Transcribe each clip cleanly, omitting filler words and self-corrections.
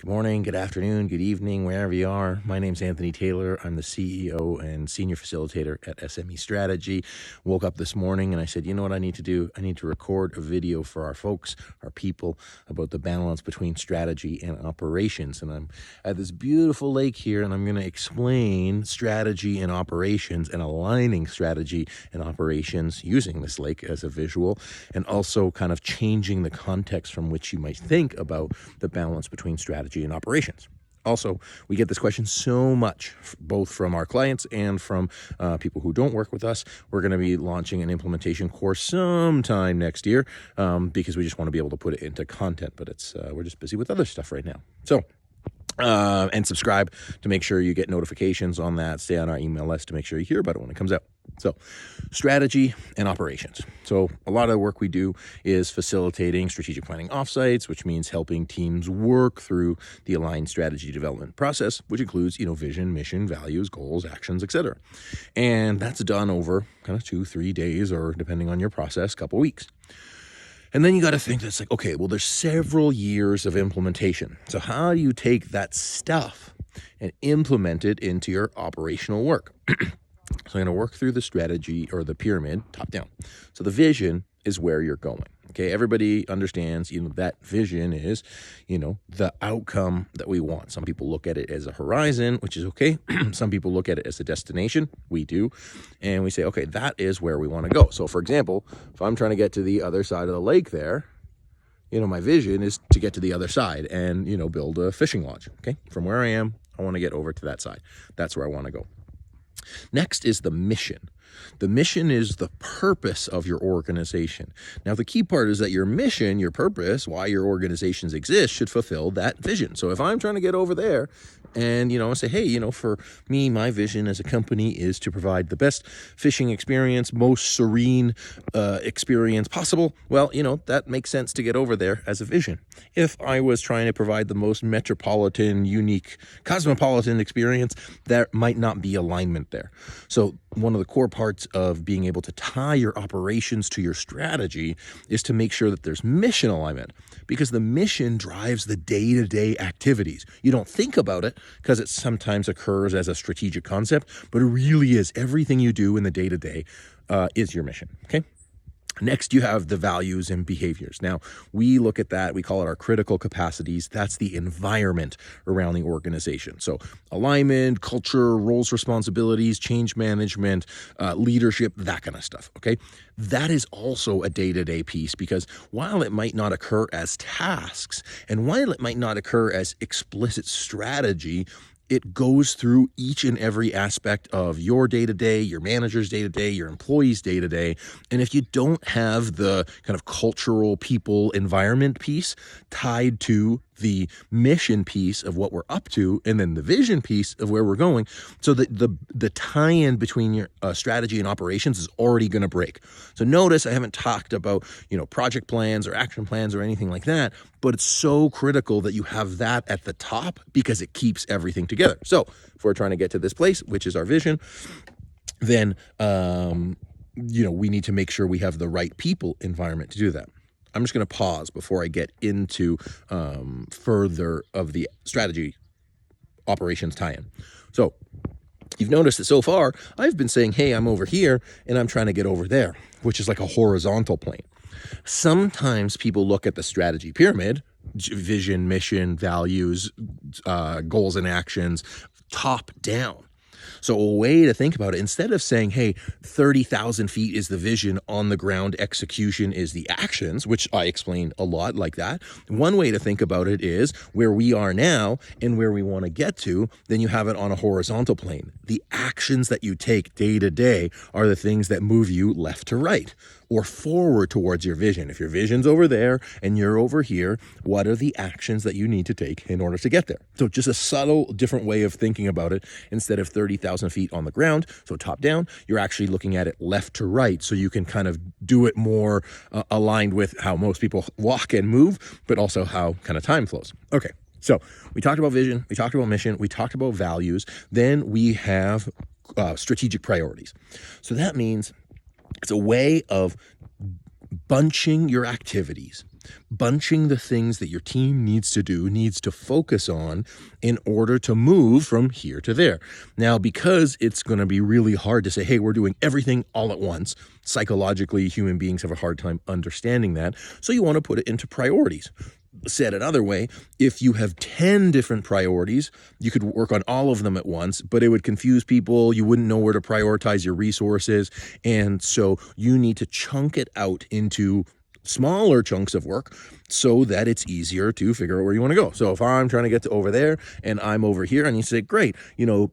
Good morning, good afternoon, good evening, wherever you are. My name's Anthony Taylor. I'm the CEO and Senior Facilitator at SME Strategy. Woke up this morning and I said, you know what I need to do? I need to record a video for our folks, our people, about the balance between strategy and operations. And I'm at this beautiful lake here and I'm going to explain strategy and operations and aligning strategy and operations using this lake as a visual, and also kind of changing the context from which you might think about the balance between strategy and operations. Also, we get this question so much, both from our clients and from people who don't work with us. We're going to be launching an implementation course sometime next year because we just want to be able to put it into content, but we're just busy with other stuff right now. So, and subscribe to make sure you get notifications on that. Stay on our email list to make sure you hear about it when it comes out. So, strategy and operations. So a lot of the work we do is facilitating strategic planning offsites, which means helping teams work through the aligned strategy development process, which includes, vision, mission, values, goals, actions, etc. And that's done over kind of 2-3 days, or depending on your process, couple weeks. And then you got to think that's like, okay, well, there's several years of implementation. So how do you take that stuff and implement it into your operational work? So I'm going to work through the strategy, or the pyramid, top down. So the vision is where you're going. Okay, everybody understands, that vision is, the outcome that we want. Some people look at it as a horizon, which is okay. Some people look at it as a destination. We do. And we say, okay, that is where we want to go. So for example, if I'm trying to get to the other side of the lake there, my vision is to get to the other side and, build a fishing lodge. Okay, from where I am, I want to get over to that side. That's where I want to go. Next is the mission. The mission is the purpose of your organization. Now, the key part is that your mission, your purpose, why your organizations exist, should fulfill that vision. So if I'm trying to get over there and, say, hey, for me, my vision as a company is to provide the best fishing experience, most serene experience possible. Well, that makes sense to get over there as a vision. If I was trying to provide the most metropolitan, unique, cosmopolitan experience, there might not be alignment there. So one of the core parts of being able to tie your operations to your strategy is to make sure that there's mission alignment, because the mission drives the day-to-day activities. You don't think about it because it sometimes occurs as a strategic concept, but it really is. Everything you do in the day-to-day is your mission, okay? Next, you have the values and behaviors. Now, we look at that, we call it our critical capacities. That's the environment around the organization. So alignment, culture, roles, responsibilities, change management, leadership, that kind of stuff, okay? That is also a day-to-day piece, because while it might not occur as tasks, and while it might not occur as explicit strategy, it goes through each and every aspect of your day-to-day, your manager's day-to-day, your employees' day-to-day. And if you don't have the kind of cultural, people, environment piece tied to the mission piece of what we're up to, and then the vision piece of where we're going, so that the tie-in between your strategy and operations is already going to break. So notice I haven't talked about project plans or action plans or anything like that, but it's so critical that you have that at the top, because it keeps everything together. So if we're trying to get to this place, which is our vision, then we need to make sure we have the right people environment to do that. I'm just going to pause before I get into further of the strategy operations tie-in. So you've noticed that so far I've been saying, hey, I'm over here and I'm trying to get over there, which is like a horizontal plane. Sometimes people look at the strategy pyramid, vision, mission, values, goals and actions, top down. So a way to think about it, instead of saying, hey, 30,000 feet is the vision, on the ground execution is the actions, which I explained a lot like that. One way to think about it is where we are now and where we want to get to, then you have it on a horizontal plane. The actions that you take day to day are the things that move you left to right or forward towards your vision. If your vision's over there and you're over here, what are the actions that you need to take in order to get there? So just a subtle, different way of thinking about it. Instead of 30,000 feet on the ground, so top down, you're actually looking at it left to right, so you can kind of do it more aligned with how most people walk and move, but also how kind of time flows. Okay, so we talked about vision, we talked about mission, we talked about values, then we have strategic priorities. So that means it's a way of bunching your activities bunching the things that your team needs to focus on in order to move from here to there. Now, because it's going to be really hard to say, hey, we're doing everything all at once, psychologically, human beings have a hard time understanding that. So you want to put it into priorities. Said another way, if you have 10 different priorities, you could work on all of them at once, but it would confuse people. You wouldn't know where to prioritize your resources. And so you need to chunk it out into smaller chunks of work so that it's easier to figure out where you want to go. So if I'm trying to get to over there and I'm over here, I need to say, great,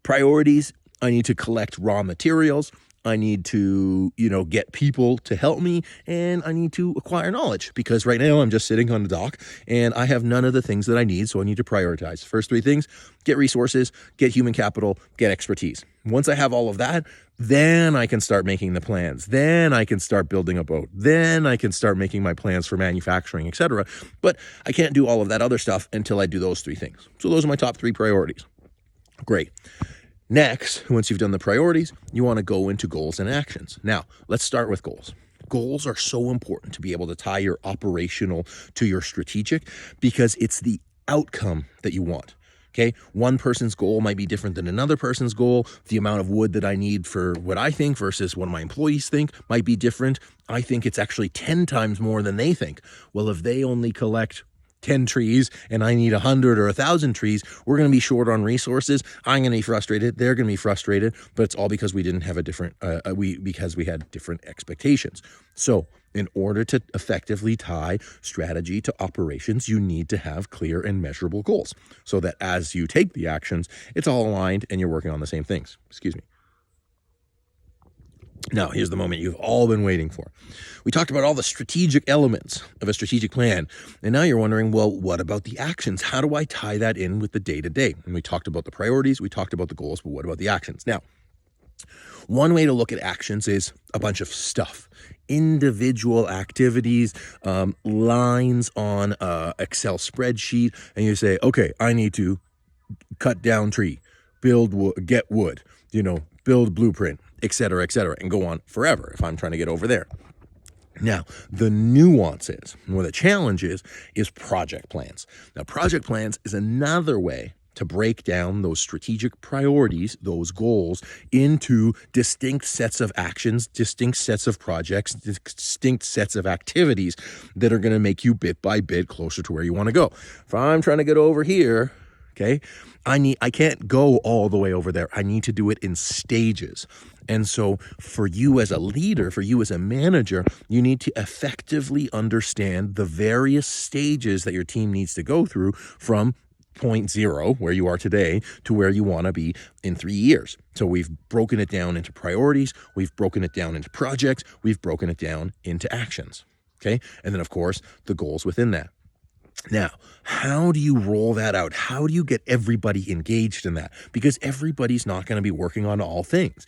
priorities, I need to collect raw materials. I need to, get people to help me, and I need to acquire knowledge, because right now I'm just sitting on the dock and I have none of the things that I need. So I need to prioritize. First three things: get resources, get human capital, get expertise. Once I have all of that, then I can start making the plans. Then I can start building a boat. Then I can start making my plans for manufacturing, etc. But I can't do all of that other stuff until I do those three things. So those are my top 3 priorities. Great. Next, once you've done the priorities, you want to go into goals and actions. Now, let's start with goals. Goals are so important to be able to tie your operational to your strategic, because it's the outcome that you want. Okay, one person's goal might be different than another person's goal. The amount of wood that I need for what I think versus what my employees think might be different. I think it's actually 10 times more than they think. Well, if they only collect 10 trees and I need 100 or 1,000 trees, we're going to be short on resources. I'm going to be frustrated. They're going to be frustrated, but it's all because we didn't have a different, because we had different expectations. So in order to effectively tie strategy to operations, you need to have clear and measurable goals so that as you take the actions, it's all aligned and you're working on the same things. Excuse me. Now, here's the moment you've all been waiting for. We talked about all the strategic elements of a strategic plan, and now you're wondering, well, what about the actions? How do I tie that in with the day-to-day? And we talked about the priorities, we talked about the goals, but what about the actions? Now, one way to look at actions is a bunch of stuff, individual activities, lines on an Excel spreadsheet, and you say, okay, I need to cut down tree, build wood, get wood, build blueprint, et cetera, and go on forever if I'm trying to get over there. Now, the nuances, or the challenge is project plans. Now, project plans is another way to break down those strategic priorities, those goals, into distinct sets of actions, distinct sets of projects, distinct sets of activities that are going to make you bit by bit closer to where you want to go. If I'm trying to get over here, okay, I can't go all the way over there. I need to do it in stages. And so for you as a leader, for you as a manager, you need to effectively understand the various stages that your team needs to go through from point 0, where you are today, to where you want to be in 3 years. So we've broken it down into priorities, we've broken it down into projects, we've broken it down into actions. Okay? And then, of course, the goals within that. Now, how do you roll that out? How do you get everybody engaged in that? Because everybody's not going to be working on all things.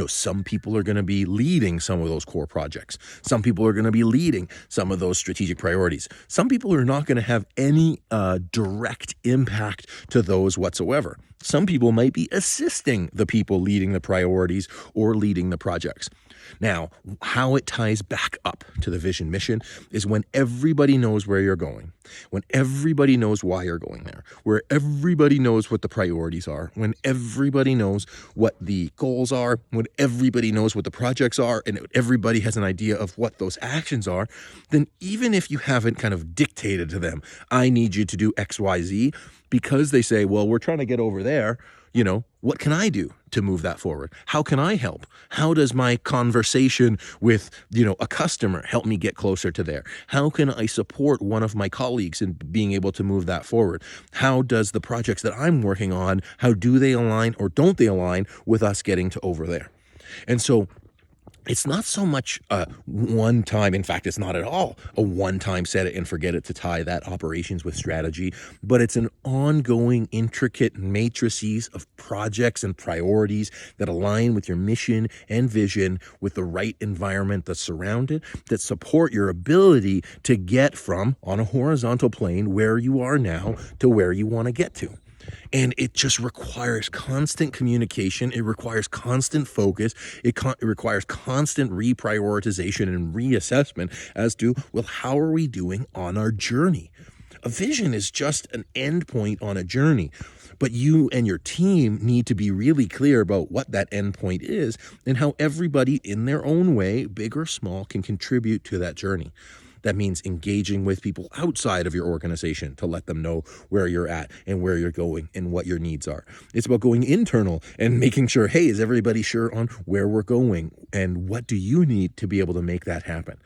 Some people are going to be leading some of those core projects. Some people are going to be leading some of those strategic priorities. Some people are not going to have any direct impact to those whatsoever. Some people might be assisting the people leading the priorities or leading the projects. Now, how it ties back up to the vision mission is when everybody knows where you're going, when everybody knows why you're going there, where everybody knows what the priorities are, when everybody knows what the goals are, when everybody knows what the projects are, and everybody has an idea of what those actions are, then even if you haven't kind of dictated to them, I need you to do X, Y, Z, because they say, well, we're trying to get over there, what can I do to move that forward? How can I help? How does my conversation with, a customer help me get closer to there? How can I support one of my colleagues in being able to move that forward? How does the projects that I'm working on, how do they align or don't they align with us getting to over there? And so it's not so much a one time, in fact, it's not at all a one-time set it and forget it to tie that operations with strategy, but it's an ongoing intricate matrices of projects and priorities that align with your mission and vision, with the right environment that's surrounded, that support your ability to get from on a horizontal plane where you are now to where you want to get to. And it just requires constant communication. It requires constant focus. It requires constant reprioritization and reassessment as to, well, how are we doing on our journey? A vision is just an endpoint on a journey, but you and your team need to be really clear about what that endpoint is and how everybody in their own way, big or small, can contribute to that journey. That means engaging with people outside of your organization to let them know where you're at and where you're going and what your needs are. It's about going internal and making sure, hey, is everybody sure on where we're going and what do you need to be able to make that happen?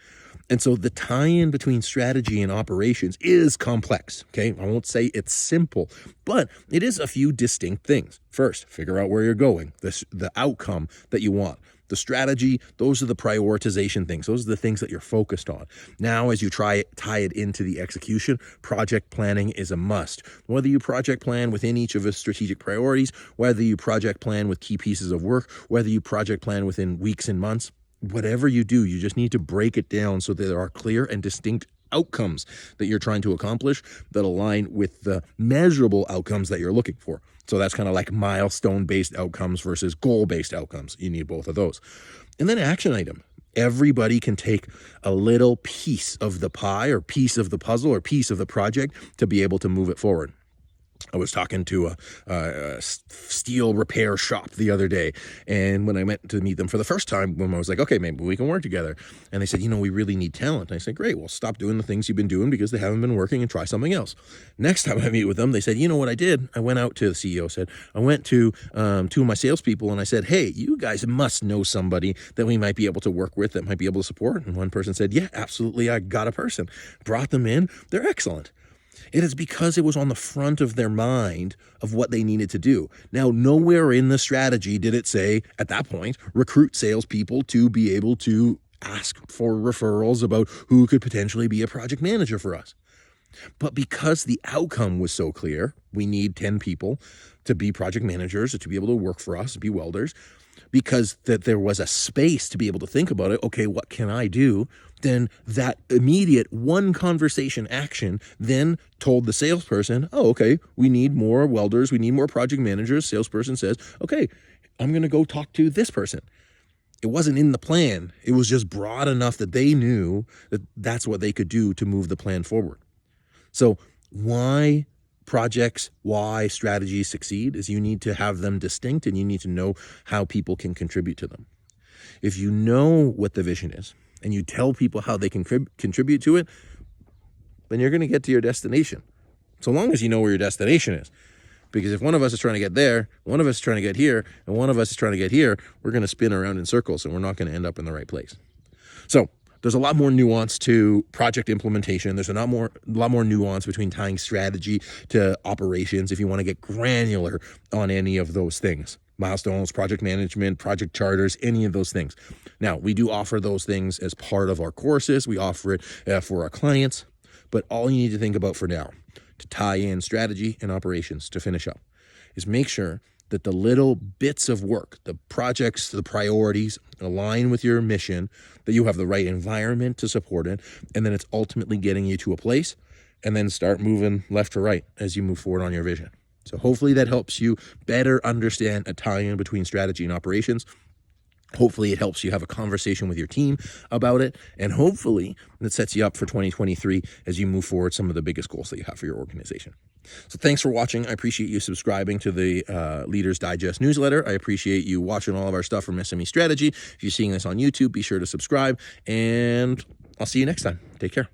And so the tie-in between strategy and operations is complex, okay? I won't say it's simple, but it is a few distinct things. First, figure out where you're going, the outcome that you want. The strategy, those are the prioritization things. Those are the things that you're focused on. Now, as you tie it into the execution, project planning is a must. Whether you project plan within each of the strategic priorities, whether you project plan with key pieces of work, whether you project plan within weeks and months, whatever you do, you just need to break it down so that there are clear and distinct outcomes that you're trying to accomplish that align with the measurable outcomes that you're looking for. So that's kind of like milestone-based outcomes versus goal-based outcomes. You need both of those. And then action item. Everybody can take a little piece of the pie or piece of the puzzle or piece of the project to be able to move it forward. I was talking to a steel repair shop the other day, and when I went to meet them for the first time, when I was like, okay, maybe we can work together. And they said, we really need talent. And I said, great, well, stop doing the things you've been doing because they haven't been working and try something else. Next time I meet with them, they said, you know what I did? I went out to the CEO said, I went to two of my salespeople and I said, hey, you guys must know somebody that we might be able to work with, that might be able to support. And one person said, yeah, absolutely. I got a person. Brought them in. They're excellent. It is because it was on the front of their mind of what they needed to do. Now, nowhere in the strategy did it say, at that point, recruit salespeople to be able to ask for referrals about who could potentially be a project manager for us. But because the outcome was so clear, we need 10 people to be project managers or to be able to work for us, be welders, because that there was a space to be able to think about it. Okay, what can I do? Then that immediate one conversation action then told the salesperson, oh, okay, we need more welders. We need more project managers. Salesperson says, okay, I'm going to go talk to this person. It wasn't in the plan. It was just broad enough that they knew that that's what they could do to move the plan forward. So why projects, why strategies succeed is you need to have them distinct and you need to know how people can contribute to them. If you know what the vision is and you tell people how they can contribute to it, then you're going to get to your destination. So long as you know where your destination is. Because if one of us is trying to get there, one of us is trying to get here, and one of us is trying to get here, we're going to spin around in circles and we're not going to end up in the right place. So there's a lot more nuance to project implementation. There's a lot more nuance between tying strategy to operations if you want to get granular on any of those things. Milestones, project management, project charters, any of those things. Now, we do offer those things as part of our courses. We offer it for our clients. But all you need to think about for now, to tie in strategy and operations to finish up, is make sure that the little bits of work, the projects, the priorities align with your mission, that you have the right environment to support it, and then it's ultimately getting you to a place, and then start moving left to right as you move forward on your vision. So hopefully that helps you better understand a tie-in between strategy and operations. Hopefully it helps you have a conversation with your team about it, and hopefully it sets you up for 2023 as you move forward some of the biggest goals that you have for your organization. So thanks for watching. I appreciate you subscribing to the Leaders Digest newsletter. I appreciate you watching all of our stuff from SME Strategy. If you're seeing this on YouTube, be sure to subscribe, and I'll see you next time. Take care.